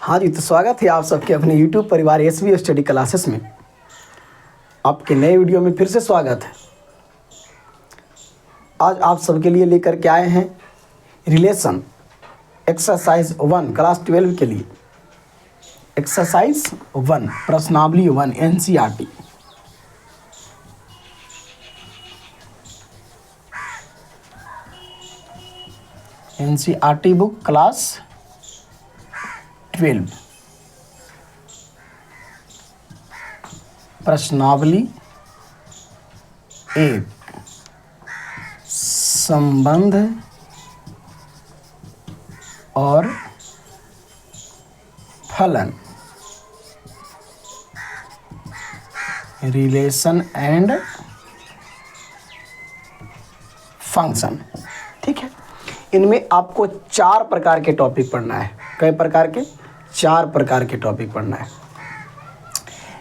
हाँ जी, तो स्वागत है आप सबके अपने YouTube परिवार SB स्टडी क्लासेस में। आपके नए वीडियो में फिर से स्वागत है। आज आप सबके लिए लेकर के आए हैं रिलेशन एक्सरसाइज 1 क्लास 12 के लिए। एक्सरसाइज 1 प्रश्नावली 1 NCERT। NCERT बुक क्लास 12 प्रश्नावली 1 संबंध और फलन, रिलेशन एंड फंक्शन। ठीक है, इनमें आपको 4 प्रकार के टॉपिक पढ़ना है। कई प्रकार के? 4 प्रकार के टॉपिक पढ़ना है,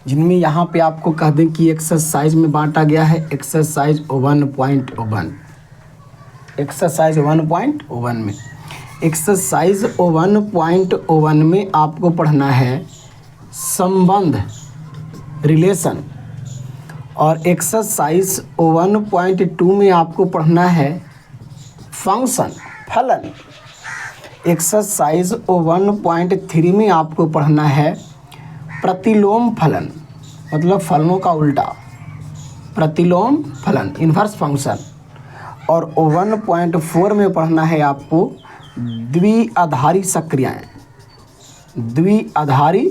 जिनमें यहाँ पे आपको कह दें कि एक्सरसाइज में बांटा गया है। एक्सरसाइज 1.1 एक्सरसाइज 1.1 में एक्सरसाइज 1.1 में आपको पढ़ना है संबंध, रिलेशन। और एक्सरसाइज 1.2 में आपको पढ़ना है फंक्शन, फलन। एक्सरसाइज 1.3 में आपको पढ़ना है प्रतिलोम फलन, मतलब फलनों का उल्टा, प्रतिलोम फलन, इन्वर्स फंक्शन। और 1.4 में पढ़ना है आपको द्विआधारी सक्रियाएं, द्विआधारी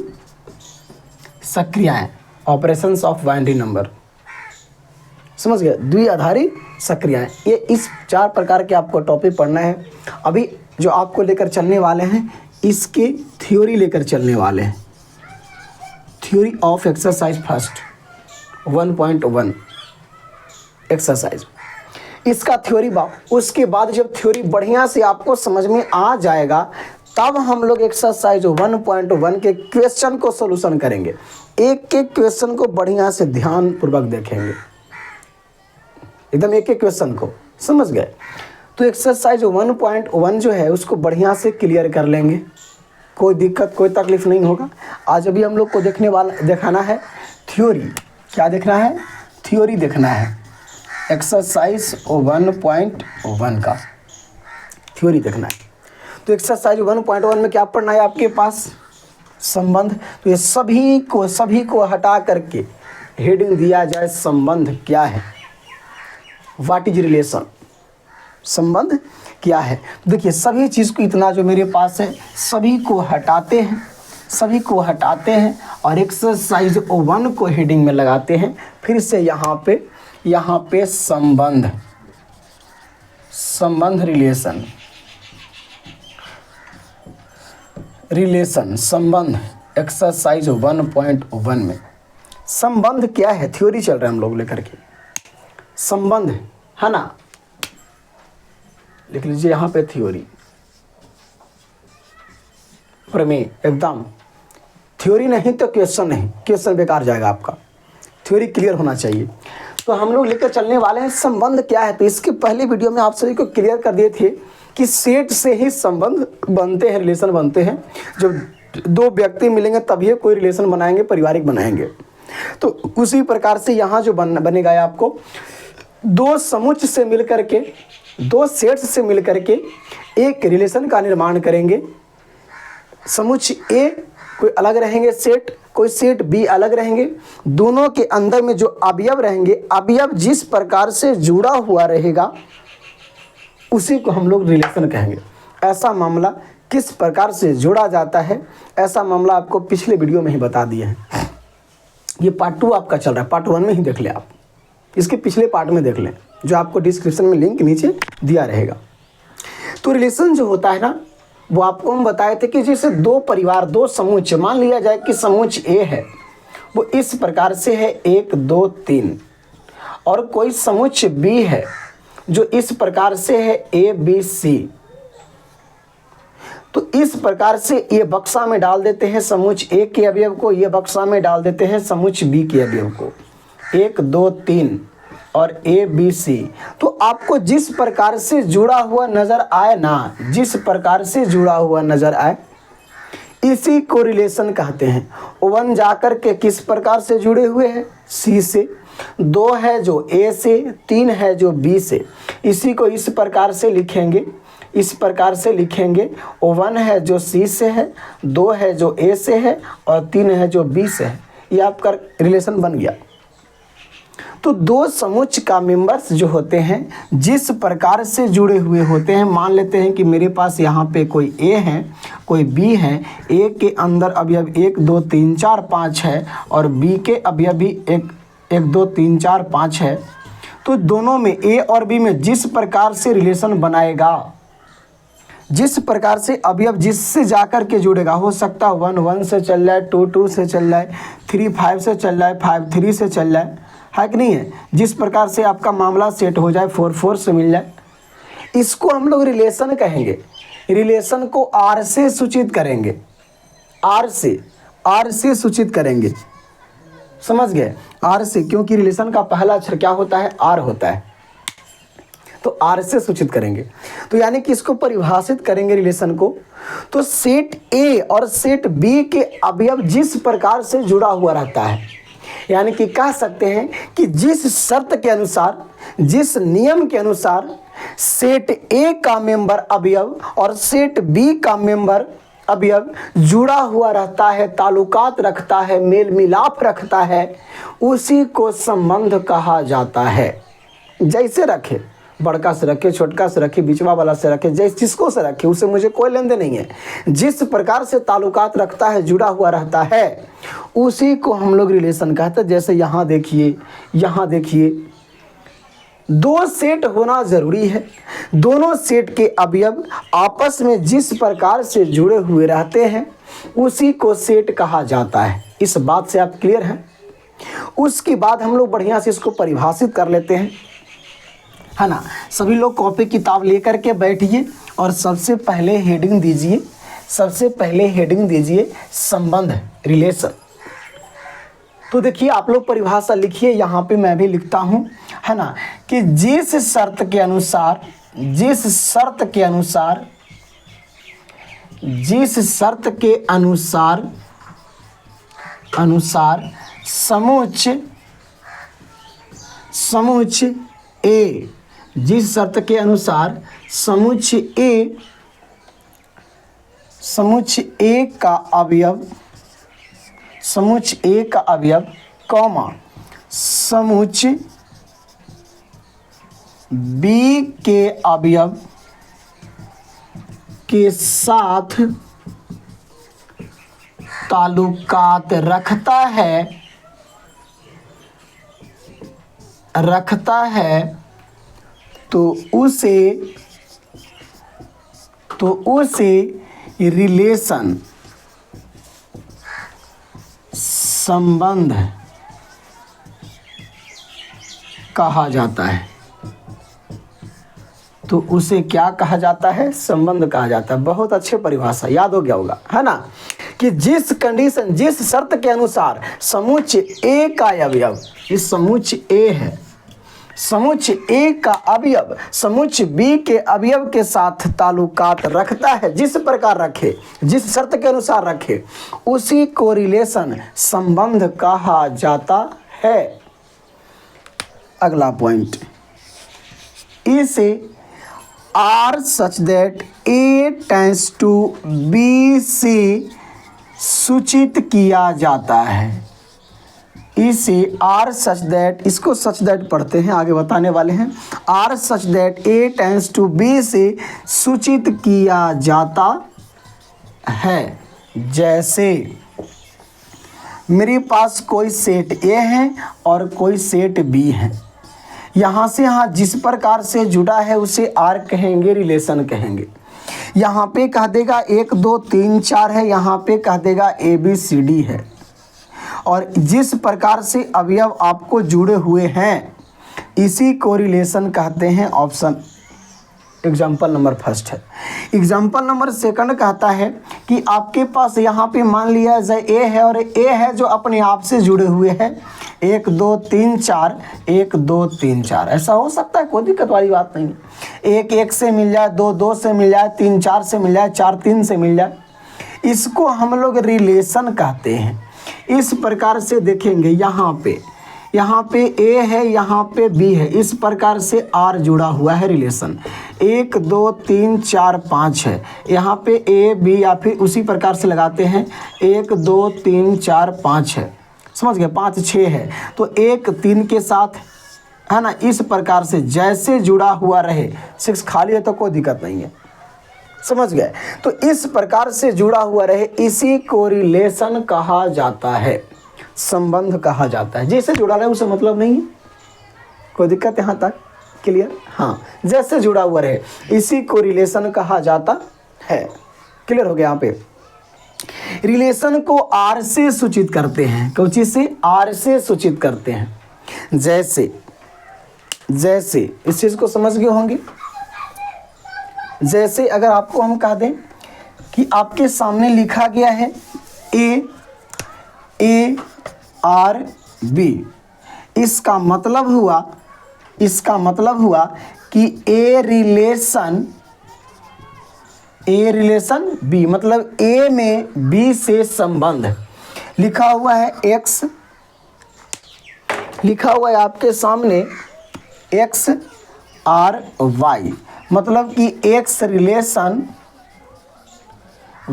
सक्रियाएं, ऑपरेशंस ऑफ बाइनरी नंबर। समझ गए? द्विआधारी सक्रियाएं। ये इस 4 प्रकार के आपको टॉपिक पढ़ना है। अभी जो आपको लेकर चलने वाले हैं, इसके थ्योरी लेकर चलने वाले हैं। Theory of exercise first 1.1 exercise, इसका थ्योरी उसके बाद जब थ्योरी बढ़िया से आपको समझ में आ जाएगा, तब हम लोग एक्सरसाइज 1.1 के क्वेश्चन को सॉल्यूशन करेंगे। एक एक क्वेश्चन को बढ़िया से ध्यान पूर्वक देखेंगे, एकदम एक एक क्वेश्चन को। समझ गए? तो एक्सरसाइज 1.1 जो है उसको बढ़िया से क्लियर कर लेंगे, कोई दिक्कत कोई तकलीफ नहीं होगा। आज अभी हम लोग को दिखाना है थ्योरी। क्या देखना है? थ्योरी देखना है। एक्सरसाइज 1.1 का थ्योरी देखना है। तो एक्सरसाइज 1.1 में क्या पढ़ना है आपके पास? संबंध। तो ये सभी को हटा करके हेडिंग दिया जाए संबंध क्या है, व्हाट इज रिलेशन, संबंध क्या है। देखिए, सभी चीज़ को, इतना जो मेरे पास है सभी को हटाते हैं, सभी को हटाते हैं और एक्सरसाइज 1 को हेडिंग में लगाते हैं। फिर से यहाँ पे संबंध, संबंध, रिलेशन, रिलेशन, संबंध। एक्सरसाइज 1.1 में संबंध क्या है, थ्योरी चल रहा है हम लोग लेकर के। संबंध है ना, लिख लीजिए यहाँ पे थ्योरी, प्रमेय। एकदम थ्योरी नहीं तो क्वेश्चन नहीं, क्वेश्चन बेकार जाएगा आपका। थ्योरी क्लियर होना चाहिए। तो हम लोग लेकर चलने वाले हैं संबंध क्या है। तो इसके पहले वीडियो में आप सभी को क्लियर कर दिए थे कि सेट से ही संबंध बनते हैं, रिलेशन बनते हैं। जब 2 व्यक्ति मिलेंगे तभी कोई रिलेशन बनाएंगे, पारिवारिक बनाएंगे। तो उसी प्रकार से यहाँ जो बनेगा आपको 2 समुच्चय से मिलकर के, 2 सेट्स से मिलकर के एक रिलेशन का निर्माण करेंगे। समुच्चय ए कोई अलग रहेंगे सेट, कोई सेट बी अलग रहेंगे। दोनों के अंदर में जो अवयव रहेंगे, अवयव जिस प्रकार से जुड़ा हुआ रहेगा उसी को हम लोग रिलेशन कहेंगे। ऐसा मामला किस प्रकार से जोड़ा जाता है, ऐसा मामला आपको पिछले वीडियो में ही बता दिए हैं। ये पार्ट 2 आपका चल रहा है, पार्ट 1 में ही देख लें आप, इसके पिछले पार्ट में देख लें, जो आपको डिस्क्रिप्शन में लिंक नीचे दिया रहेगा। तो रिलेशन जो होता है ना, वो आपको हम बताए थे कि जैसे 2 परिवार, 2 समुच्चय, मान लिया जाए कि समुच्चय ए है, वो इस प्रकार से है 1 2 3, और कोई समुच्चय बी है जो इस प्रकार से है ABC। तो इस प्रकार से ये बक्सा में डाल देते हैं समुच्चय ए के अवयव को, ये बक्सा में डाल देते हैं समुच्चय बी के अवयव को। 1 2 3 और ABC। तो आपको जिस प्रकार से जुड़ा हुआ नजर आए ना, जिस प्रकार से जुड़ा हुआ नजर आए, इसी को रिलेशन कहते हैं। 1 जाकर के किस प्रकार से जुड़े हुए हैं, सी से, 2 है जो ए से, 3 है जो बी से। इसी को इस प्रकार से लिखेंगे, इस प्रकार से लिखेंगे, 1 है जो सी से है, 2 है जो ए से है और 3 है जो बी से है। ये आपका रिलेशन बन गया। तो दो समुच्चय का मेंबर्स जो होते हैं जिस प्रकार से जुड़े हुए होते हैं, मान लेते हैं कि मेरे पास यहाँ पे कोई ए है, कोई बी है। ए के अंदर अवयव 1 2 3 4 5 है और बी के अवयव भी 1 2 3 4 5 है। तो दोनों में ए और बी में जिस प्रकार से रिलेशन बनाएगा, जिस प्रकार से अवयव जिससे जाकर के जुड़ेगा, हो सकता है 1 1 से चल रहा है, 2 2 से चल रहा है, 3 5 से चल रहा है, 5 3 से चल रहा है कि नहीं है। जिस प्रकार से आपका मामला सेट हो जाए, 4 4 से मिल जाए, इसको हम लोग रिलेशन कहेंगे। रिलेशन को आर से सूचित करेंगे, आर से सूचित करेंगे, समझ गए, आर से, क्योंकि रिलेशन का पहला अक्षर क्या होता है, आर होता है, तो आर से सूचित करेंगे। तो यानी कि इसको परिभाषित करेंगे रिलेशन को। तो सेट ए और सेट बी के अवयव जिस प्रकार से जुड़ा हुआ रहता है, यानी कि कह सकते हैं कि जिस शर्त के अनुसार, जिस नियम के अनुसार सेट ए का मेंबर अवयव और सेट बी का मेंबर अवयव जुड़ा हुआ रहता है, ताल्लुकात रखता है, मेल मिलाप रखता है, उसी को संबंध कहा जाता है। जैसे रखे, बड़का से रखे, छोटका से रखे, बीचवा वाला से रखे, जैसे जिसको से रखे, उससे मुझे कोई लेन देन नहीं है। जिस प्रकार से ताल्लुकात रखता है, जुड़ा हुआ रहता है, उसी को हम लोग रिलेशन कहते हैं। जैसे यहाँ देखिए, यहाँ देखिए, दो सेट होना जरूरी है। दोनों सेट के अवयव आपस में जिस प्रकार से जुड़े हुए रहते हैं, उसी को सेट कहा जाता है। इस बात से आप क्लियर हैं। उसके बाद हम लोग बढ़िया से इसको परिभाषित कर लेते हैं, है ना। सभी लोग कॉपी किताब लेकर के बैठिए और सबसे पहले हेडिंग दीजिए, सबसे पहले हेडिंग दीजिए संबंध, रिलेशन। तो देखिए आप लोग परिभाषा लिखिए, यहाँ पे मैं भी लिखता हूँ, है ना, कि जिस शर्त के अनुसार, जिस शर्त के अनुसार, जिस शर्त के अनुसार अनुसार समुच्चय ए, जिस शर्त के अनुसार समुच्चय ए का अवयव, समुच्चय ए का अवयव, कॉमा, समुच्चय बी के अवयव के साथ ताल्लुकात रखता है, तो उसे रिलेशन, संबंध कहा जाता है। तो उसे क्या कहा जाता है, संबंध कहा जाता है। बहुत अच्छे परिभाषा, याद हो गया होगा, है ना, कि जिस कंडीशन, जिस शर्त के अनुसार समुच्चय ए का अवयव, इस समुच्चय ए है, समुच्चय ए का अवयव समुच्चय बी के अवयव के साथ ताल्लुकात रखता है, जिस प्रकार रखे, जिस शर्त के अनुसार रखे, उसी को रिलेशन, संबंध कहा जाता है। अगला पॉइंट, इसे R such that A tends to be से सूचित किया जाता है। इसे आर सच दैट, इसको सच दैट पढ़ते हैं, आगे बताने वाले हैं। R such that A tends to be से सूचित किया जाता है। जैसे मेरे पास कोई सेट ए है और कोई सेट बी है, यहाँ से यहाँ जिस प्रकार से जुड़ा है उसे आर कहेंगे, रिलेशन कहेंगे। यहाँ पे कह देगा 1 2 3 4 है, यहाँ पे कह देगा ABCD है। और जिस प्रकार से अवयव आपको जुड़े हुए हैं, इसी को रिलेशन कहते हैं। ऑप्शन एग्जाम्पल नंबर फर्स्ट है। एग्जाम्पल नंबर सेकंड कहता है कि आपके पास यहाँ पे मान लिया जाए ए है और ए है जो अपने आप से जुड़े हुए हैं, 1 2 3 4, 1 2 3 4, ऐसा हो सकता है, कोई दिक्कत वाली बात नहीं है। 1 1 से मिल जाए, 2 2 से मिल जाए, 3 4 से मिल जाए, 4 3 से मिल जाए। इसको हम लोग रिलेशन कहते हैं। इस प्रकार से देखेंगे, यहाँ पे ए है, यहाँ पे बी है, इस प्रकार से आर जुड़ा हुआ है रिलेशन। 1 2 3 4 5 है, यहाँ पे ए बी या फिर उसी प्रकार से लगाते हैं 1 2 3 4 5 है, समझ गए, 5 6 है, तो 1 3 के साथ है ना, इस प्रकार से जैसे जुड़ा हुआ रहे। 6 खाली है तो कोई दिक्कत नहीं है, समझ गए। तो इस प्रकार से जुड़ा हुआ रहे, इसी को रिलेशन कहा जाता है, संबंध कहा जाता है। जैसे जुड़ा रहे उसे मतलब नहीं है, कोई दिक्कत यहाँ तक क्लियर? हाँ, जैसे जुड़ा हुआ रहे इसी को रिलेशन कहा जाता है। क्लियर हो गया? यहाँ पे रिलेशन को आर से सूचित करते हैं, कौन चीज से? आर से सूचित करते हैं। जैसे इस चीज को समझ गए होंगे। जैसे अगर आपको हम कह दें कि आपके सामने लिखा गया है ए आर बी, इसका मतलब हुआ कि ए रिलेशन बी, मतलब ए में बी से संबंध। लिखा हुआ है एक्स, लिखा हुआ है आपके सामने एक्स आर वाई, मतलब कि एक्स रिलेशन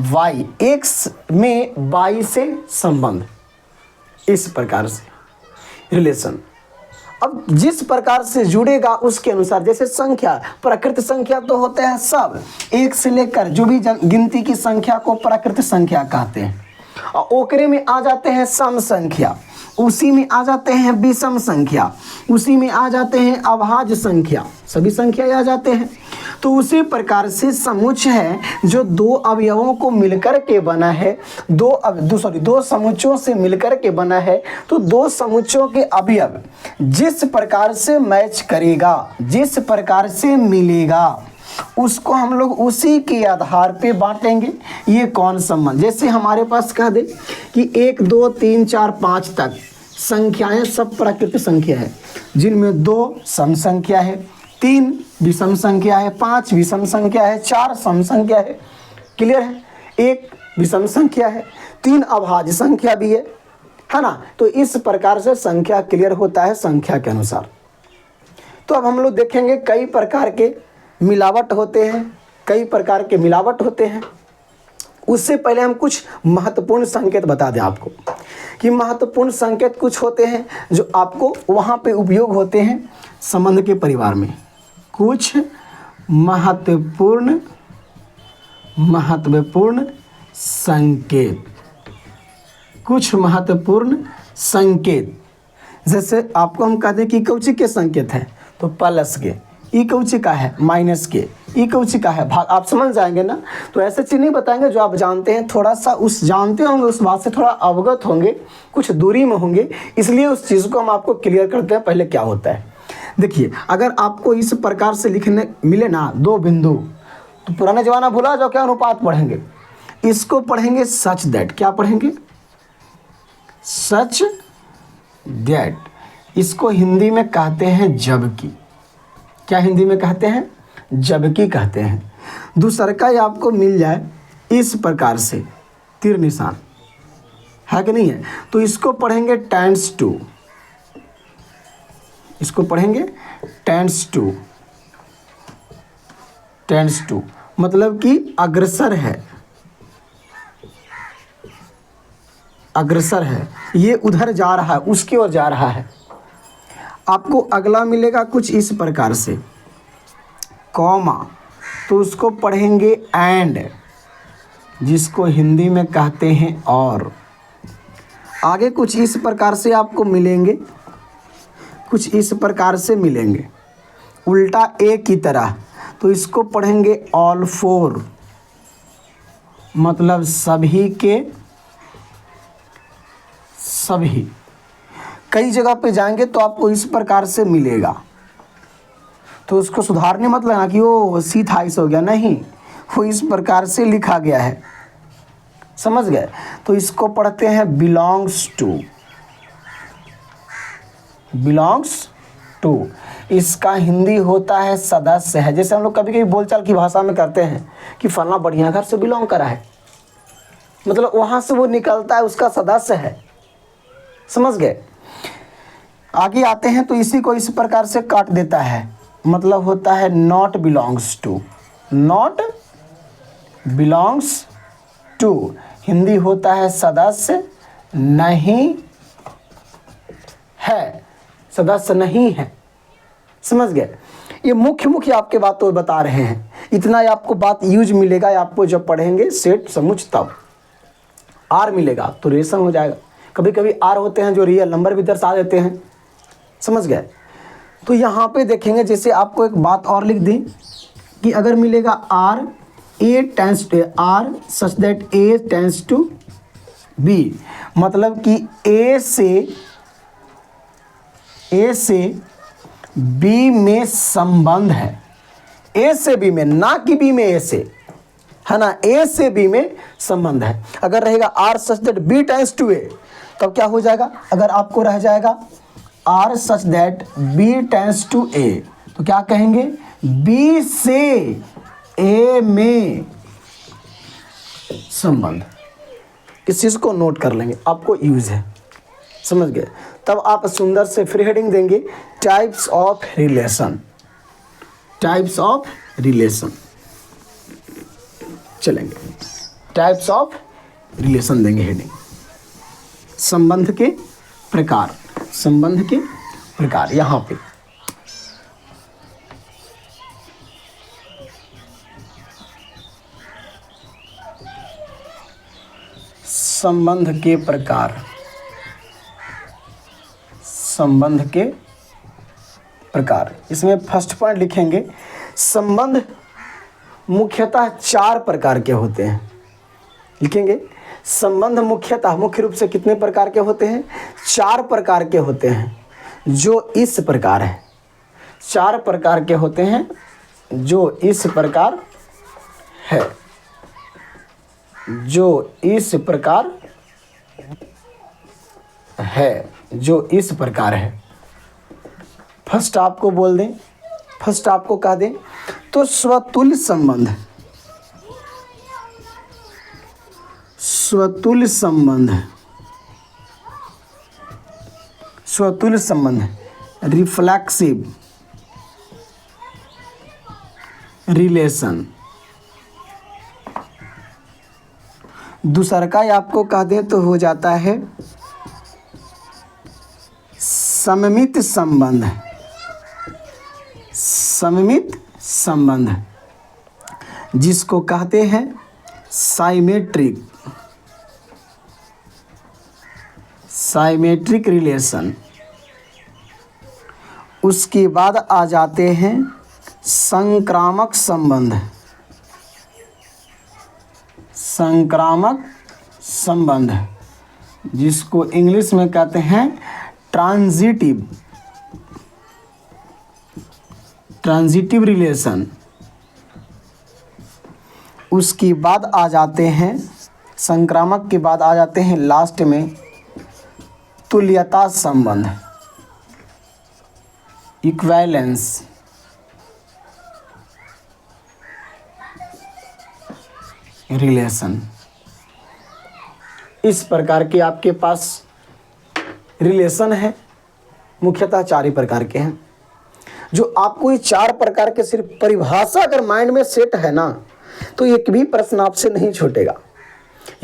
वाई, एक्स में वाई से संबंध, इस प्रकार से रिलेशन। अब जिस प्रकार से जुड़ेगा उसके अनुसार, जैसे संख्या, प्राकृत संख्या तो होते हैं सब, एक से लेकर जो भी गिनती की संख्या को प्राकृत संख्या कहते हैं। और ओकरे में आ जाते हैं सम संख्या, उसी में आ जाते हैं विषम संख्या, उसी में आ जाते हैं अभाज्य संख्या, सभी संख्या आ जाते हैं। तो उसी प्रकार से समुच्चय है जो दो अवयवों को मिलकर के बना है, दो समुच्चयों से मिलकर के बना है। तो दो समुच्चयों के अवयव जिस प्रकार से मैच करेगा, जिस प्रकार से मिलेगा, उसको हम लोग उसी के आधार पे बांटेंगे। ये कौन संबंध? जैसे हमारे पास कह दे कि 1 2 3 4 5 तक संख्याएं सब प्राकृतिक संख्या है, जिनमें 2 सम संख्या है, 3 विषम संख्या है, 5 विषम संख्या है, 4 सम संख्या है। क्लियर है? 1 विषम संख्या है, 3 अभाज्य संख्या भी है ना। तो इस प्रकार से संख्या क्लियर होता है संख्या के अनुसार। तो अब हम लोग देखेंगे कई प्रकार के मिलावट होते हैं, कई प्रकार के मिलावट होते हैं। उससे पहले हम कुछ महत्वपूर्ण संकेत बता दें आपको कि महत्वपूर्ण संकेत कुछ होते हैं जो आपको वहाँ पे उपयोग होते हैं संबंध के परिवार में। कुछ महत्वपूर्ण संकेत, कुछ महत्वपूर्ण संकेत, जैसे आपको हम कहते हैं कि कौची के संकेत है, तो प्लस के, ई कौची का है, माइनस के, ई कौची का है, भाग। आप समझ जाएंगे ना। तो ऐसे चीज़ नहीं बताएंगे जो आप जानते हैं, थोड़ा सा उस जानते होंगे, उस बात से थोड़ा अवगत होंगे, कुछ दूरी में होंगे, इसलिए उस चीज़ को हम आपको क्लियर करते हैं पहले क्या होता है। देखिए, अगर आपको इस प्रकार से लिखने मिले ना 2 बिंदु, तो पुराना जमाना भुला जाओ, क्या अनुपात पढ़ेंगे, इसको पढ़ेंगे सच दैट। क्या पढ़ेंगे? Such that. इसको हिंदी में कहते हैं जबकि। क्या हिंदी में कहते हैं? जबकि कहते हैं। दूसरा का आपको मिल जाए इस प्रकार से तीर निशान, है कि नहीं है, तो इसको पढ़ेंगे टेंस टू, इसको पढ़ेंगे टेंस टू, मतलब कि अग्रसर है, अग्रसर है, ये उधर जा रहा है, उसकी ओर जा रहा है। आपको अगला मिलेगा कुछ इस प्रकार से कॉमा, तो उसको पढ़ेंगे एंड, जिसको हिंदी में कहते हैं और। आगे कुछ इस प्रकार से आपको मिलेंगे, कुछ इस प्रकार से मिलेंगे उल्टा ए की तरह, तो इसको पढ़ेंगे ऑल फोर, मतलब सभी के सभी। कई जगह पे जाएंगे तो आपको इस प्रकार से मिलेगा, तो उसको सुधारने मत लेना कि वो C-थाइस हो गया, नहीं, वो इस प्रकार से लिखा गया है, समझ गए। तो इसको पढ़ते हैं बिलोंग्स टू, इसका हिंदी होता है सदस्य है। जैसे हम लोग कभी कभी बोलचाल की भाषा में करते हैं कि फलना बढ़िया घर से बिलोंग करा है, मतलब वहाँ से वो निकलता है, उसका सदस्य है। समझ गए। आगे आते हैं तो इसी को इस प्रकार से काट देता है, मतलब होता है not belongs to, not belongs to, Hindi होता है सदस्य नहीं है, सदस्य नहीं है। समझ गए। ये मुख्य आपके बात तो बता रहे हैं, इतना ही आपको बात यूज मिलेगा आपको जब पढ़ेंगे सेट समुच तब। आर मिलेगा तो रिलेशन हो जाएगा। कभी कभी आर होते हैं जो रियल नंबर भी दर्शा देते हैं। समझ गए। तो यहाँ पे देखेंगे, जैसे आपको एक बात और लिख दी कि अगर मिलेगा R A tends to R such that A tends to be, मतलब कि ए से बी में संबंध है, ए से बी में, ना कि बी में ए से, है ना, ए से बी में संबंध है। अगर रहेगा R such that B tends to A, तब क्या हो जाएगा, अगर आपको रह जाएगा R such that B tends to A, तो क्या कहेंगे, बी से ए में संबंध। इस चीज को नोट कर लेंगे, आपको यूज है। समझ गए। तब आप सुंदर से फ्री हेडिंग देंगे, types of relation, types of relation चलेंगे, टाइप्स ऑफ रिलेशन देंगे हेडिंग, संबंध के प्रकार, संबंध के प्रकार। यहां पे संबंध के प्रकार, संबंध के प्रकार। इसमें फर्स्ट पॉइंट लिखेंगे, संबंध मुख्यतः 4 प्रकार के होते हैं। लिखेंगे संबंध मुख्यतः, मुख्य रूप से कितने प्रकार के होते हैं, 4 प्रकार के होते हैं, जो इस प्रकार है। 4 प्रकार के होते हैं जो इस प्रकार है, जो इस प्रकार है, जो इस प्रकार है। फर्स्ट आपको बोल दें, फर्स्ट आपको कह दें तो स्वतुल्य संबंध, स्वतुल्य संबंध, स्वतुल्य संबंध, रिफ्लेक्सिव रिलेशन। दूसरा का आपको कह दें तो हो जाता है सममित संबंध, सममित संबंध, जिसको कहते हैं साइमेट्रिक, साइमेट्रिक रिलेशन। उसके बाद आ जाते हैं संक्रामक संबंध, संक्रामक संबंध, जिसको इंग्लिश में कहते हैं ट्रांजिटिव, ट्रांजिटिव रिलेशन। उसके बाद आ जाते हैं, संक्रामक के बाद आ जाते हैं लास्ट में तुल्यता संबंध, इक्विवेलेंस। रिलेशन। इस प्रकार के आपके पास रिलेशन है, मुख्यतः 4 ही प्रकार के हैं। जो आपको ये 4 प्रकार के सिर्फ परिभाषा अगर माइंड में सेट है ना, तो एक भी प्रश्न आपसे नहीं छूटेगा।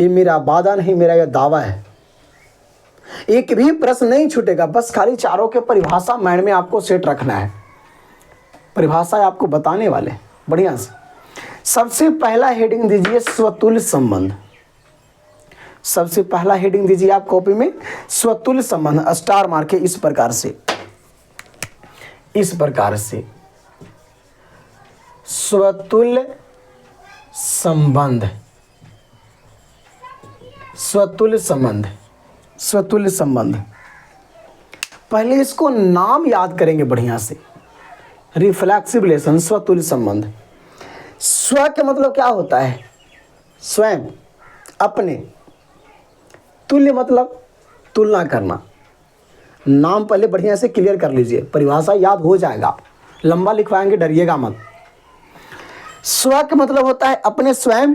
ये मेरा वादा नहीं, मेरा यह दावा है, एक भी प्रश्न नहीं छूटेगा। बस खाली 4 के परिभाषा माइंड में आपको सेट रखना है। परिभाषा आपको बताने वाले बढ़िया से। सबसे पहला हेडिंग दीजिए स्वतुल्य संबंध, सबसे पहला हेडिंग दीजिए आप कॉपी में स्वतुल्य संबंध, स्टार मार्के इस प्रकार से, इस प्रकार से स्वतुल्य संबंध, स्वतुल्य संबंध, स्वतुल्य संबंध। पहले इसको नाम याद करेंगे बढ़िया से, रिफ्लेक्सिव रिलेशन, स्वतुल्य संबंध। स्व का मतलब क्या होता है, स्वयं, अपने। तुल्य मतलब तुलना करना। नाम पहले बढ़िया से क्लियर कर लीजिए, परिभाषा याद हो जाएगा, लंबा लिखवाएंगे डरिएगा मत। स्व का मतलब होता है अपने स्वयं,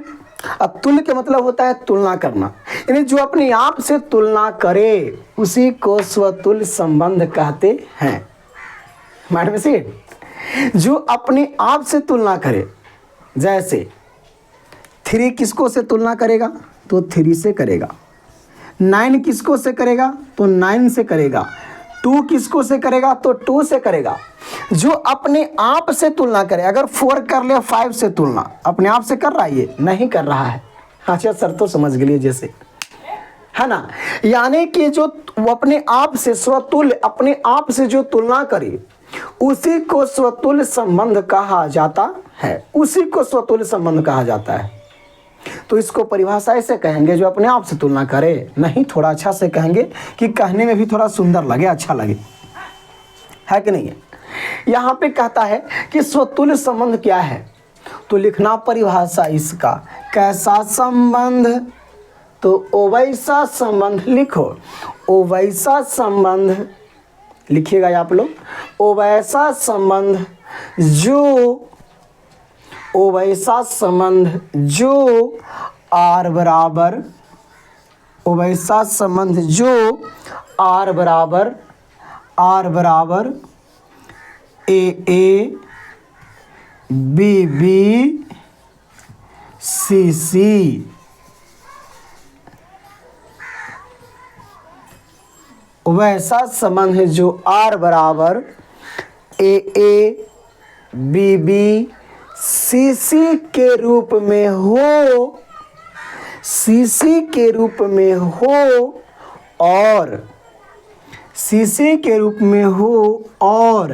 अब तुल्य का मतलब होता है तुलना करना, यानी जो अपने आप से तुलना करे उसी को स्वतुल्य संबंध कहते हैं। माइंड में से जो अपने आप से तुलना करे, जैसे 3 किसको से तुलना करेगा तो 3 से करेगा, 9 किसको से करेगा तो 9 से करेगा, 2 किसको से करेगा तो 2 से करेगा। जो अपने आप से तुलना करे, अगर 4 कर ले 5 से तुलना, अपने आप से कर रहा है, ये नहीं कर रहा है। अच्छा सर तो समझ गए जैसे, है ना, यानी कि जो वो अपने आप से स्वतुल्य, अपने आप से जो तुलना करे उसी को स्वतुल्य संबंध कहा जाता है, उसी को स्वतुल्य संबंध कहा जाता है। तो इसको परिभाषा ऐसे कहेंगे, जो अपने आप से तुलना करे, नहीं थोड़ा अच्छा से कहेंगे कि कहने में भी थोड़ा सुंदर लगे, अच्छा लगे, है कि नहीं है। यहाँ पे कहता है कि स्वतुल्य संबंध क्या है, तो लिखना परिभाषा इसका, कैसा संबंध, तो ओवैसा संबंध लिखो, ओवैसा संबंध लिखिएगा आप लोग, ओवैसा संबंध जो, ओवैसा संबंध जो R बराबर, ओवैसा संबंध जो R बराबर AA BB CC, वैसा संबंध है जो R बराबर AA BB CC के रूप में हो, CC के रूप में हो और CC के रूप में हो और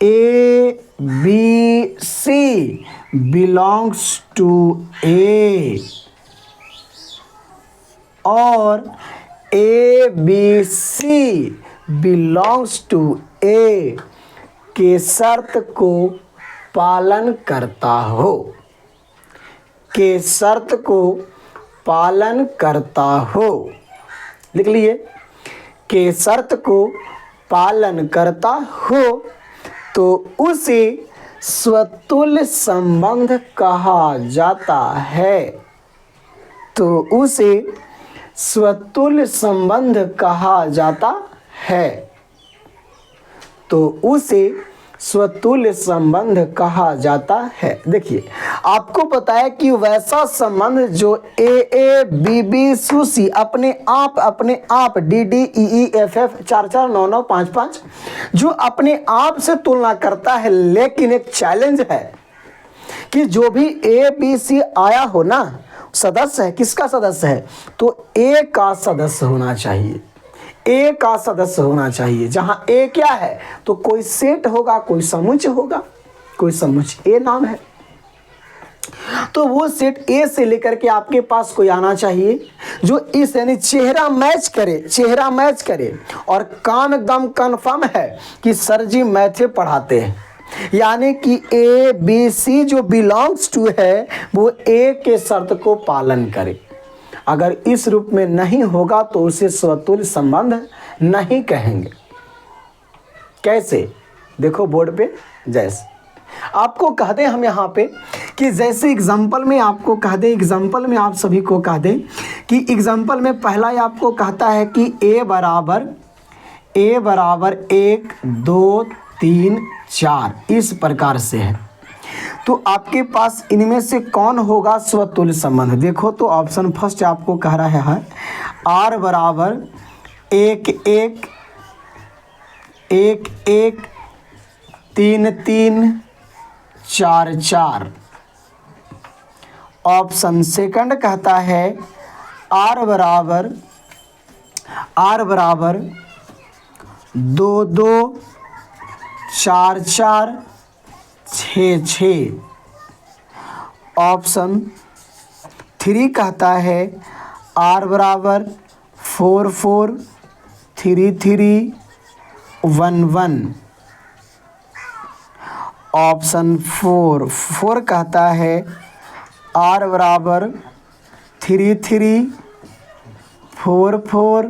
ABC belongs to A और ABC belongs to A के शर्त को पालन करता हो, के शर्त को पालन करता हो, लिख लिए, के शर्त को पालन करता हो तो उसे स्वतुल्य संबंध कहा जाता है, तो उसे स्वतुल्य संबंध कहा जाता है, तो उसे स्वतुल्य संबंध कहा जाता है। देखिए आपको पता है कि वैसा संबंध जो AA BB CC अपने आप DD EE FF 4 4 9 9 5 5 जो अपने आप से तुलना करता है, लेकिन एक चैलेंज है कि जो भी ABC आया हो ना सदस्य है, किसका सदस्य है, तो A का सदस्य होना चाहिए, A का सदस्य होना चाहिए। जहां A क्या है तो कोई सेट होगा, कोई समुच्चय होगा, कोई समुच्चय A नाम है, तो वो सेट A से लेकर के आपके पास कोई आना चाहिए जो इस यानी चेहरा मैच करे, चेहरा मैच करे और काम एकदम कंफर्म है कि सर जी मैथे पढ़ाते हैं, यानी कि ABC जो बिलोंग्स टू है वो A के शर्त को पालन करे। अगर इस रूप में नहीं होगा तो उसे स्वतुल्य संबंध नहीं कहेंगे। कैसे, देखो बोर्ड पे, जैसे आपको कह दें हम यहाँ पे कि जैसे एग्जाम्पल में आपको कह दें, एग्जाम्पल में आप सभी को कह दें कि एग्जाम्पल में पहला ही आपको कहता है कि A बराबर 1 2 3 4 इस प्रकार से है, तो आपके पास इनमें से कौन होगा स्वतुल्य संबंध। देखो तो ऑप्शन फर्स्ट आपको कह रहा है R बराबर 1 1 1 1 3 3 4 4। ऑप्शन सेकंड कहता है R बराबर 2 2 4 4 6 6। ऑप्शन 3 कहता है R बराबर 4 4 3 3 1 1। ऑप्शन 4 कहता है R बराबर 3 3 4 4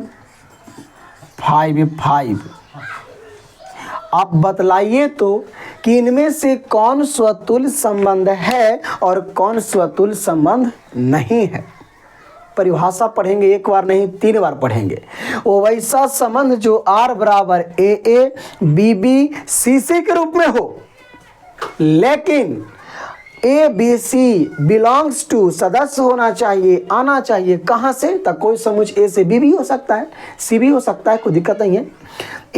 5 5। आप बतलाइए तो कि इनमें से कौन स्वतुल्य संबंध है और कौन स्वतुल्य संबंध नहीं है। परिभाषा पढ़ेंगे, एक बार नहीं 3 बार पढ़ेंगे। वो वैसा संबंध जो R बराबर AA BB CC के रूप में हो, लेकिन ABC बिलोंग्स टू सदस्य होना चाहिए, आना चाहिए कहाँ से, तो कोई समुच A से B भी हो सकता है, C भी हो सकता है, कोई दिक्कत नहीं है।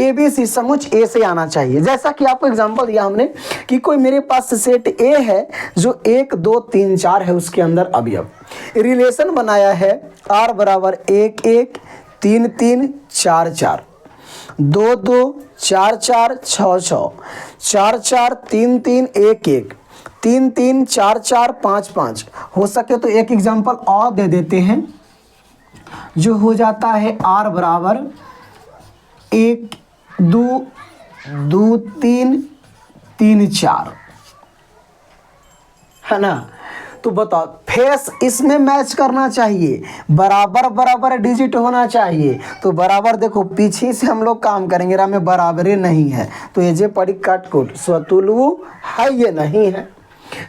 ABC समुच A से आना चाहिए। जैसा कि आपको एग्जांपल दिया हमने कि कोई मेरे पास सेट A है जो 1 2 3 4 है, उसके अंदर अवयव रिलेशन बनाया है R बराबर 1 1 3 3 4 4 2 2 4 4 6 6 4 4 3 3 1 1 3 3 4 4 5 5। हो सके तो एक एग्जांपल और दे देते हैं जो हो जाता है R बराबर 1 2 2 3 3 4, है ना। तो बताओ फेस इसमें मैच करना चाहिए, बराबर बराबर डिजिट होना चाहिए। तो बराबर देखो पीछे से हम लोग काम करेंगे, राम में बराबरी नहीं है तो ये जे पड़ी कट कुट स्वतुल्य है, ये नहीं है।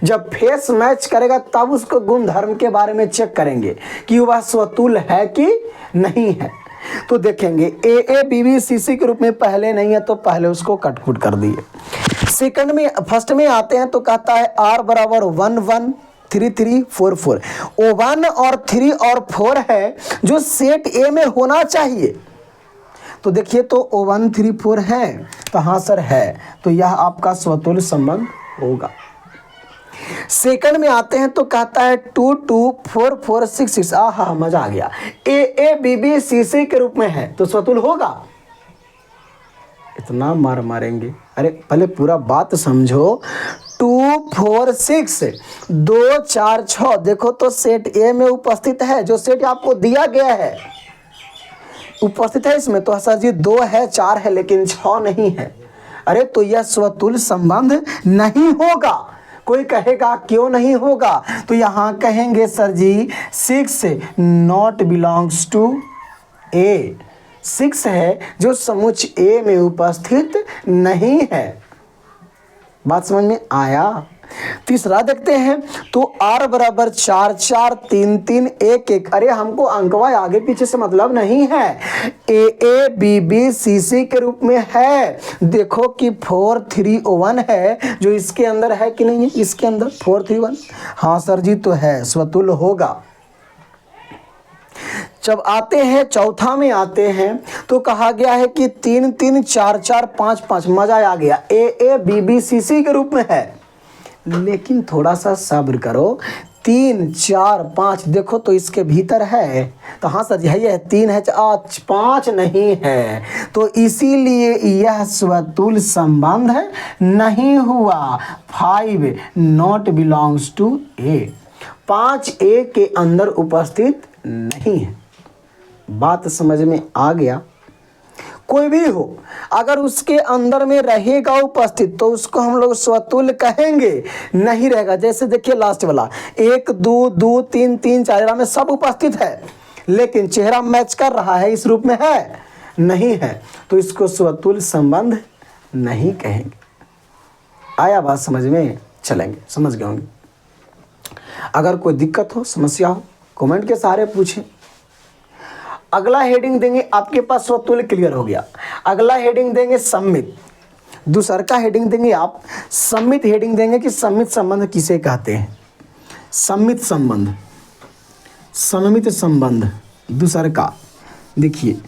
जब फेस मैच करेगा तब उसको गुणधर्म के बारे में चेक करेंगे कि वह स्वतुल्य है कि नहीं है। तो देखेंगे AA BB CC के रूप में पहले नहीं है तो पहले उसको कटकुट कर दिए। सेकंड में, फर्स्ट में आते हैं तो कहता है R बराबर 1 1 3 3 4 4। वो 1 और 3 और 4 है जो सेट A में होना चाहिए। तो देखिए तो 1 3 4 है, तो हाँ सर है, तो यह आपका स्वतुल्य संबंध होगा। सेकंड में आते हैं तो कहता है 2 2 4 4 6 6। आहा मजा आ गया। AA BB CC के रूप में है तो स्वतुल्य होगा। इतना मार मारेंगे, अरे पहले पूरा बात समझो। 2 4 6 2 4 6 देखो तो सेट A में उपस्थित है, जो सेट आपको दिया गया है उपस्थित है इसमें। तो सर जी 2 है 4 है लेकिन 6 नहीं है। अरे तो यह स्वतुल्य संबंध नहीं होगा। कोई कहेगा क्यों नहीं होगा, तो यहाँ कहेंगे sir ji 6 not belongs to A। 6 है जो समुच्चय A में उपस्थित नहीं है। बात समझ में आया। तीसरा देखते हैं तो R बराबर 4 4 3 3 1 1। अरे हमको अंकवा आगे पीछे से मतलब नहीं है, AA BB CC के रूप में है। देखो कि 4 3 1 है जो इसके अंदर है कि नहीं है, इसके अंदर 4 3 1। हाँ सर जी तो है, स्वतुल्य होगा। जब आते हैं चौथा में आते हैं तो कहा गया है कि 3 3 4 4 5 5। मजा आ गया। AA BB CC के रूप में है, लेकिन थोड़ा सा सब्र करो। 3 4 5 देखो तो इसके भीतर है, तो हाँ सर यही है। 3 है 5 नहीं है, तो इसीलिए यह स्वतुल्य संबंध नहीं हुआ। 5 not belongs to A। 5 A के अंदर उपस्थित नहीं है। बात समझ में आ गया। कोई भी हो अगर उसके अंदर में रहेगा उपस्थित तो उसको हम लोग स्वतुल्य कहेंगे। नहीं रहेगा, जैसे देखिए लास्ट वाला 1 2 2 3 3 4 में सब उपस्थित है लेकिन चेहरा मैच कर रहा है, इस रूप में है नहीं है, तो इसको स्वतुल्य संबंध नहीं कहेंगे। आया बात समझ में? चलेंगे, समझ गए होंगे। अगर कोई दिक्कत हो, समस्या हो, कमेंट के सहारे पूछें। अगला हेडिंग देंगे, आपके पास स्वतुल्य क्लियर हो गया। अगला हेडिंग देंगे सम्मित। दूसरा का हेडिंग देंगे आप सम्मित हेडिंग देंगे कि सम्मित संबंध किसे कहते हैं। सम्मित संबंध, सम्मित संबंध दूसरा का देखिए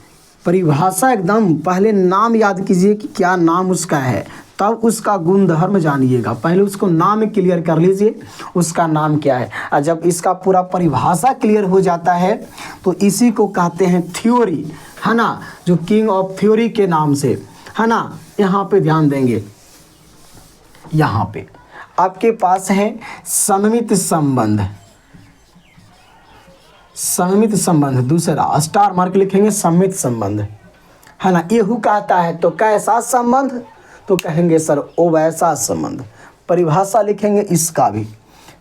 परिभाषा एकदम पहले नाम याद कीजिए कि क्या नाम उसका है, तब उसका गुणधर्म जानिएगा। पहले उसको नाम क्लियर कर लीजिए, उसका नाम क्या है। और जब इसका पूरा परिभाषा क्लियर हो जाता है तो इसी को कहते हैं थ्योरी, है ना, जो किंग ऑफ थ्योरी के नाम से, है ना। यहाँ पे ध्यान देंगे, यहाँ पे आपके पास है सममित संबंध। सममित संबंध दूसरा स्टार मार्क लिखेंगे, सममित संबंध, है ना। ये हु कहता है तो कैसा संबंध, तो कहेंगे सर ओ वैसा संबंध। परिभाषा लिखेंगे इसका भी।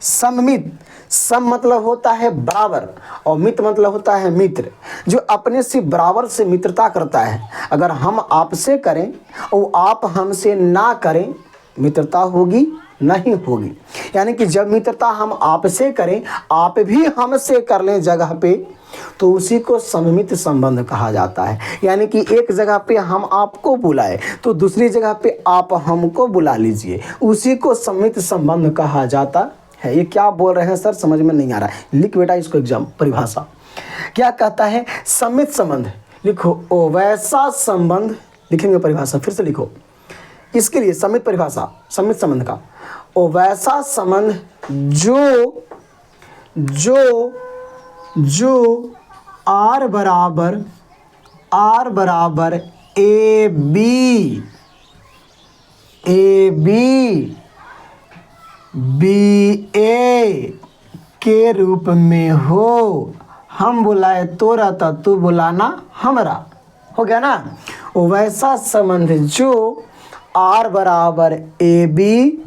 सममित, सम मतलब होता है बराबर और मित मतलब होता है मित्र, जो अपने से बराबर से मित्रता करता है। अगर हम आपसे करें और आप हमसे ना करें मित्रता होगी नहीं होगी। यानी कि जब मित्रता हम आपसे करें, आप भी हमसे कर लें जगह पे, तो उसी को सममित संबंध कहा जाता है। यानी कि एक जगह पे हम आपको बुलाए तो दूसरी जगह पे आप हमको बुला लीजिए, उसी को सममित संबंध कहा जाता है। ये क्या बोल रहे हैं सर, समझ में नहीं आ रहा है। लिख बेटा इसको एग्जाम परिभाषा क्या कहता है। सममित संबंध लिखो, ओ वैसा संबंध, लिखेंगे परिभाषा फिर से लिखो इसके लिए। सममित परिभाषा सममित संबंध का, ओ वैसा संबंध जो जो जो आर बराबर ए बी ए के रूप में हो। हम बुलाए तोरा तो तू बुलाना हमरा, हो गया ना। वो वैसा संबंध जो आर बराबर ए बी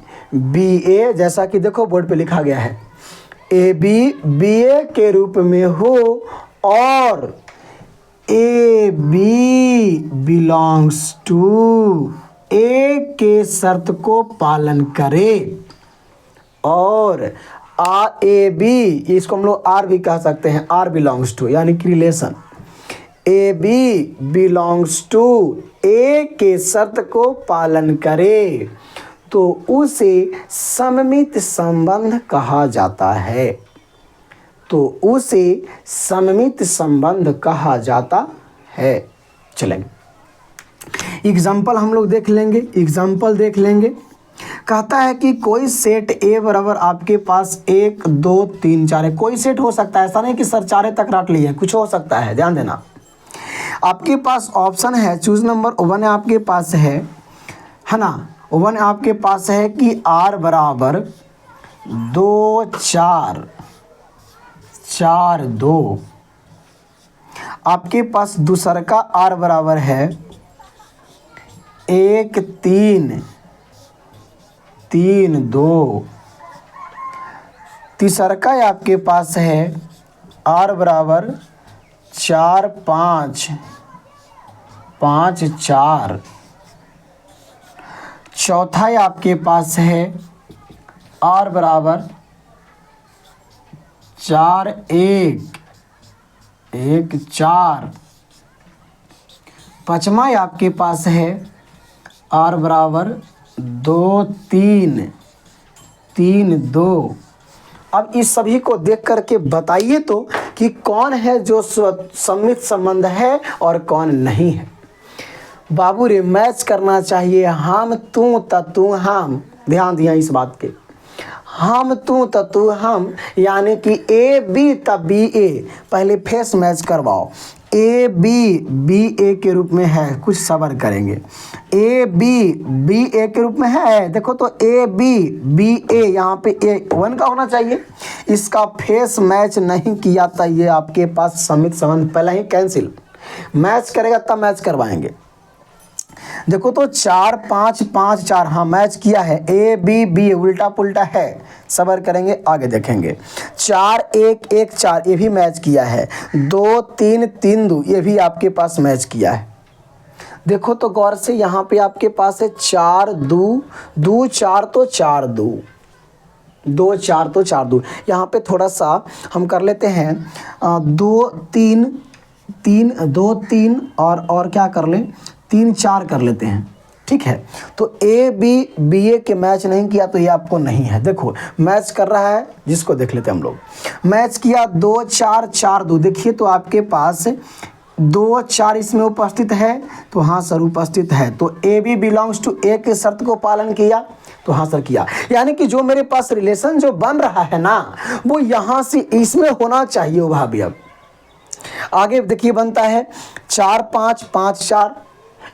ए, जैसा कि देखो बोर्ड पे लिखा गया है, ए बी ए के रूप में हो और A B belongs to A के शर्त को पालन करे। और ए बी, इसको हम लोग आर भी कह सकते हैं, आर बिलोंग्स टू यानी कि relation, A B belongs to A के शर्त को पालन करे तो उसे सममित संबंध कहा जाता है। तो उसे सममित संबंध कहा जाता है। चलेंगे एग्जाम्पल हम लोग देख लेंगे, एग्जाम्पल देख लेंगे। कहता है कि कोई सेट ए बराबर आपके पास 1 2 3 4 है। कोई सेट हो सकता है, ऐसा नहीं कि सर 4 तक रट लिए, कुछ हो सकता है, ध्यान देना। आपके पास ऑप्शन है, चूज नंबर 1 आपके पास है ना। 1 आपके पास है कि आर बराबर 2 4 4 2। आपके पास दूसरा का आर बराबर है 1 3 3 2। तीसरा का आपके पास है आर बराबर 4 5 5 4। चौथा आपके पास है आर बराबर 4 1 1 4। पाँचवा आपके पास है आर बराबर 2 3 3 2। अब इस सभी को देख करके बताइए तो कि कौन है जो सममित संबंध है और कौन नहीं है। बाबू रे मैच करना चाहिए, हम तू तू हम, ध्यान दिया इस बात के, हम तू तू हम, यानी कि ए बी तब बी ए, पहले फेस मैच करवाओ। ए बी ए के रूप में है, कुछ सबर करेंगे। ए बी ए के रूप में है, देखो तो ए बी ए, यहाँ पे ए 1 का होना चाहिए। इसका फेस मैच नहीं किया था, ये आपके पास सममित संबंध पहले ही कैंसिल। मैच करेगा तब मैच करवाएंगे। देखो तो 4 5 5 4, हाँ मैच किया है। ए बी उल्टा पुल्टा है, सबर करेंगे आगे देखेंगे। 4 1 1 4, ये भी मैच किया है। 2 3 3 2, ये भी आपके पास मैच किया है। देखो तो गौर से, यहाँ पे आपके पास है 4 2 4 तो 4 2 2 4 तो 4 2। यहाँ पे थोड़ा सा हम कर लेते हैं 2 3 3 2 3 और क्या कर लें 3 4 कर लेते हैं, ठीक है। तो ए बी ए के मैच नहीं किया तो ये आपको नहीं है। देखो मैच कर रहा है, जिसको देख लेते हैं हम लोग। मैच किया 2 4 4 2, देखिए तो आपके पास 2 4 इसमें उपस्थित है, तो हाँ सर उपस्थित है। तो ए बी बिलोंग्स टू ए के शर्त को पालन किया, तो हाँ सर किया। यानी कि जो मेरे पास रिलेशन जो बन रहा है ना, वो यहाँ से इसमें होना चाहिए। वो भाभी अब आगे देखिए बनता है 4 5 5 4,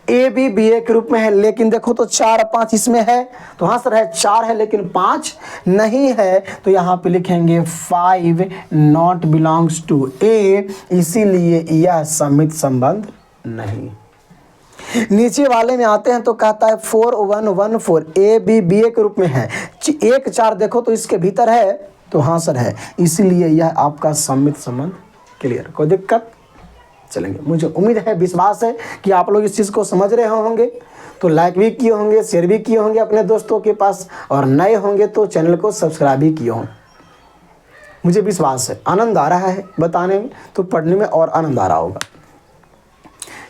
ए बी ए के रूप में है, लेकिन देखो तो 4 5 इसमें है, तो हाँ सर है 4 है लेकिन 5 नहीं है, तो यहाँ पे लिखेंगे 5 नॉट बिलोंग्स टू ए, इसीलिए यह सममित संबंध नहीं। नीचे वाले में आते हैं तो कहता है 4 1 1 4, ए बी ए के रूप में है। 1 4 देखो तो इसके भीतर है, तो हाँ सर है, इसीलिए यह आपका सममित संबंध। क्लियर, कोई दिक्कत? चलेंगे। मुझे उम्मीद है, विश्वास है कि आप लोग इस चीज़ को समझ रहे होंगे। तो लाइक भी किए होंगे, शेयर भी किए होंगे अपने दोस्तों के पास, और नए होंगे तो चैनल को सब्सक्राइब भी किए होंगे। मुझे विश्वास है आनंद आ रहा है बताने में, तो पढ़ने में और आनंद आ रहा होगा।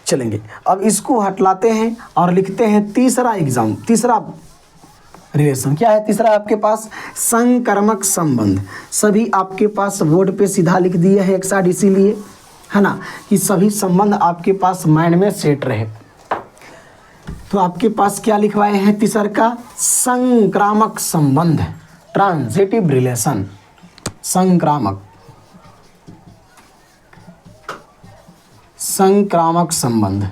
चलेंगे, अब इसको हटलाते हैं और लिखते हैं तीसरा रिलेशन। क्या है तीसरा आपके पास? संक्रमक संबंध। सभी आपके पास बोर्ड पे सीधा लिख दिए हैं एक साइड, इसीलिए है ना कि सभी संबंध आपके पास माइंड में सेट रहे। तो आपके पास क्या लिखवाए हैं तीसर का? संक्रामक संबंध, ट्रांजिटिव रिलेशन। संक्रामक संबंध,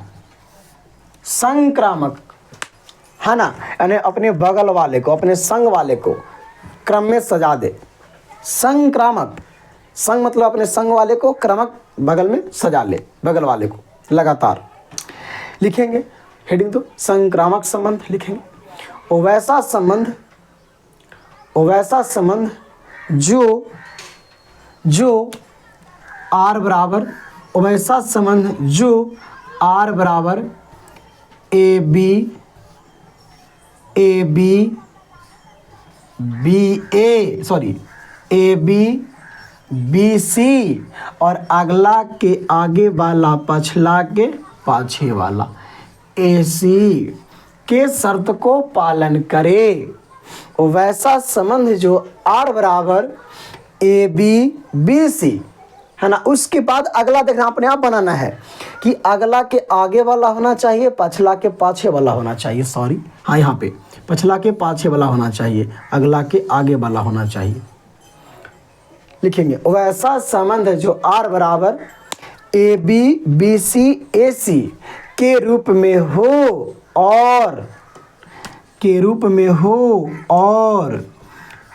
संक्रामक है ना, यानी अपने बगल वाले को, अपने संग वाले को क्रम में सजा दे। संक्रामक, संग मतलब अपने संग वाले को, क्रमक बगल में सजा ले, बगल वाले को लगातार। लिखेंगे हेडिंग तो संक्रामक संबंध लिखेंगे। वैसा संबंध जो आर बराबर, वैसा संबंध जो आर बराबर ए बी बी सी और अगला के आगे वाला पछला के पाछे वाला ए सी के शर्त को पालन करे। वैसा संबंध जो आर बराबर ए बी सी है ना, उसके बाद अगला देखना अपने आप बनाना है कि अगला के आगे वाला होना चाहिए, पछला के पाछे वाला होना चाहिए। सॉरी, हाँ यहाँ पे पछला के पाछे वाला होना चाहिए, अगला के आगे वाला होना चाहिए। लिखेंगे वैसा संबंध जो आर बराबर ए बी सी ए सी के रूप में हो और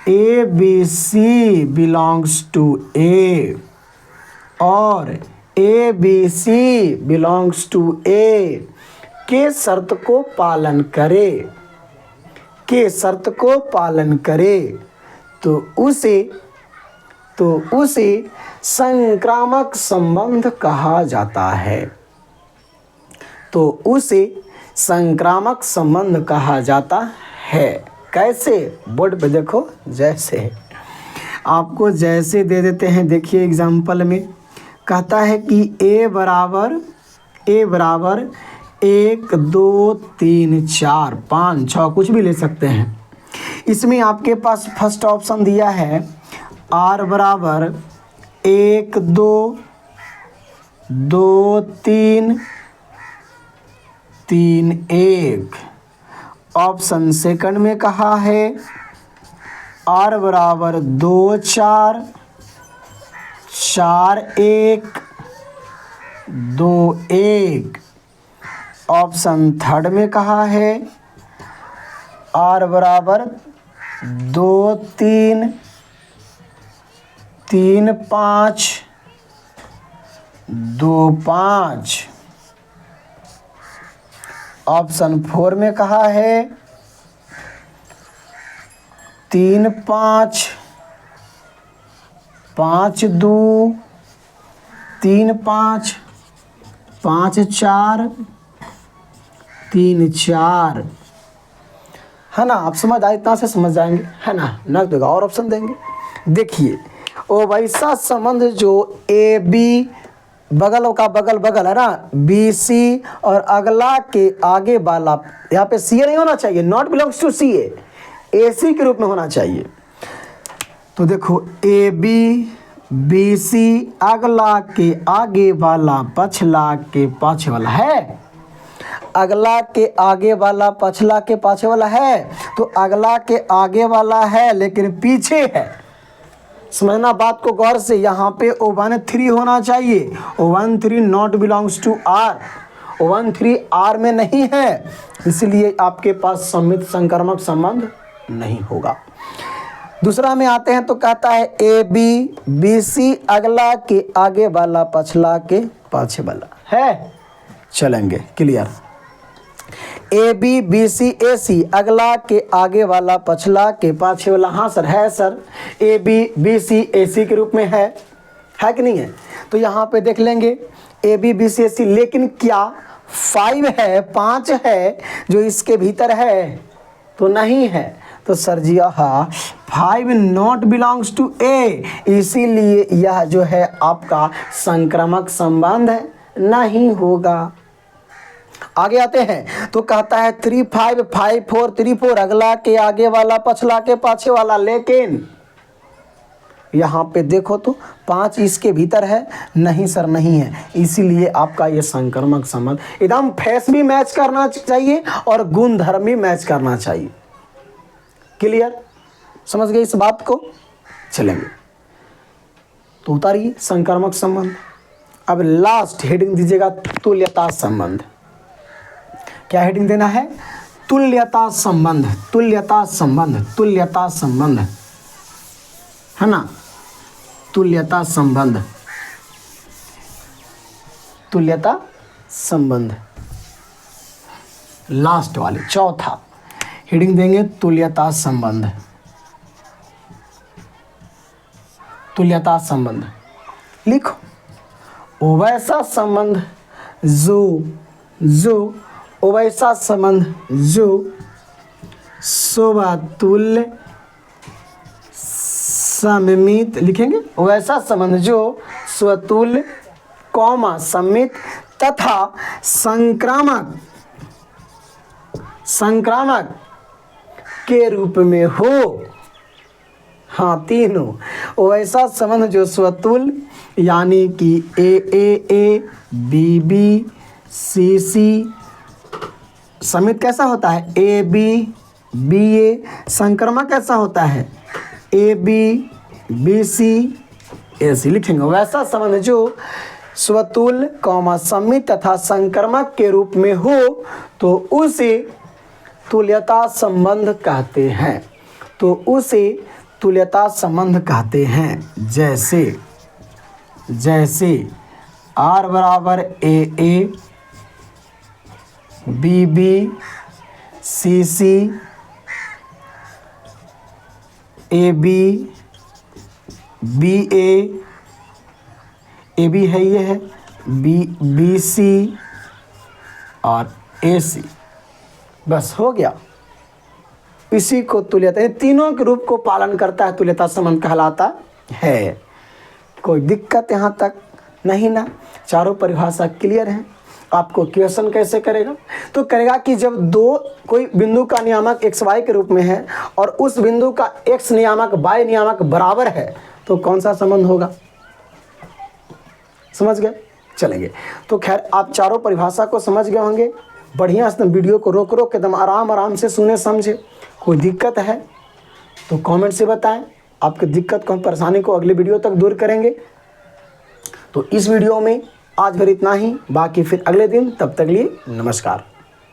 A B C belongs to A और A B C belongs to A के शर्त को पालन करे, तो उसे संक्रामक संबंध कहा जाता है। कैसे? बोर्ड पे देखो, जैसे आपको जैसे दे देते हैं। देखिए एग्जाम्पल में कहता है कि ए बराबर 1 2 3 4 5 6 कुछ भी ले सकते हैं। इसमें आपके पास फर्स्ट ऑप्शन दिया है आर बराबर 1 2 2 3 3 1। ऑप्शन सेकंड में कहा है आर बराबर 2 4 4 1 2 1। ऑप्शन थर्ड में कहा है आर बराबर 2 3 3 5 2 5। ऑप्शन 4 में कहा है 3 5 5 2 3 5 5 4 3 4 है ना। आप समझ आए, इतना से समझ जाएंगे है ना। न देगा और ऑप्शन देंगे। देखिए वो वैसा संबंध जो ए बी बगल का बगल है ना, बी सी और अगला के आगे वाला, यहाँ पे सी नहीं होना चाहिए, नॉट बिलोंग्स टू सी, ए सी के रूप में होना चाहिए। तो देखो ए बी सी अगला के आगे वाला पछला के पाछे वाला है, अगला के आगे वाला पछला के पाछे वाला है। तो अगला के आगे वाला है लेकिन पीछे है। समझना बात को गौर से। यहाँ पे O13 होना चाहिए। O13 not belongs to R, O13 R में नहीं है, इसलिए आपके पास सम्मित संक्रमक संबंध नहीं होगा। दूसरा में आते हैं तो कहता है ए बी सी अगला के आगे वाला पछला के पाछे वाला है। चलेंगे क्लियर। ए बी सी ए सी अगला के आगे वाला पछला के पाछे वाला। हाँ सर, है सर, ए बी सी ए सी के रूप में है कि नहीं है। तो यहाँ पे देख लेंगे ए बी बी सी सी, लेकिन क्या 5 है, 5 है जो इसके भीतर है? तो नहीं है। तो sir ji 5 not belongs to A, इसीलिए यह जो है आपका संक्रामक संबंध नहीं होगा। आगे आते हैं तो कहता है 3 5 5 4 3 4, अगला के आगे वाला पछला के पाछे वाला, लेकिन यहाँ पे देखो तो 5 इसके भीतर है, नहीं सर नहीं है, इसीलिए आपका ये संक्रामक संबंध एकदम फेस भी मैच करना चाहिए और गुण धर्म भी मैच करना चाहिए। क्लियर? समझ गए इस बात को? चलेंगे तो उतारिए संक्रामक संबंध। अब लास्ट हेडिंग दीजिएगा तुल्यता संबंध। क्या हेडिंग देना है? तुल्यता संबंध, तुल्यता संबंध, तुल्यता संबंध, है ना? तुल्यता संबंध, तुल्यता संबंध, लास्ट वाले चौथा हेडिंग देंगे तुल्यता संबंध। तुल्यता संबंध लिखो, वैसा संबंध जो वैसा संबंध जो समतुल्य सममित, लिखेंगे वैसा संबंध जो स्वतुल्य कौमा सममित तथा संक्रामक के रूप में हो। हाँ, तीनों। वैसा संबंध जो स्वतुल्य यानी कि ए बी बी सी सी, समित कैसा होता है? ए बी ए। संक्रामक कैसा होता है? ए बी सी ए सी, लिखेंगे वैसा संबंध जो स्वतुल्य कौमा सममित तथा संक्रामक के रूप में हो तो उसे तुल्यता संबंध कहते हैं। तो उसे तुल्यता संबंध कहते हैं। जैसे R बराबर ए बी सी ए बी है, ये है बी सी और ए सी, बस हो गया। इसी को तुल्यता, तीनों के रूप को पालन करता है, तुल्यता संबंध कहलाता है। कोई दिक्कत यहाँ तक नहीं ना? चारों परिभाषा क्लियर है। आपको क्वेश्चन कैसे करेगा? तो करेगा कि जब कोई बिंदु का नियामक एक्स वाई के रूप में है और उस बिंदु का एक्स नियामक वाई नियामक बराबर है तो कौन सा संबंध होगा? समझ गए? चलेंगे। तो खैर आप चारों परिभाषा को समझ गए होंगे। बढ़िया से वीडियो को रोक के एकदम आराम से सुने समझे। कोई दिक्कत है तो कमेंट से बताएं। आपकी दिक्कत को, परेशानी को अगले वीडियो तक दूर करेंगे। तो इस वीडियो में आज भर इतना ही, बाकी फिर अगले दिन। तब तक लिए नमस्कार।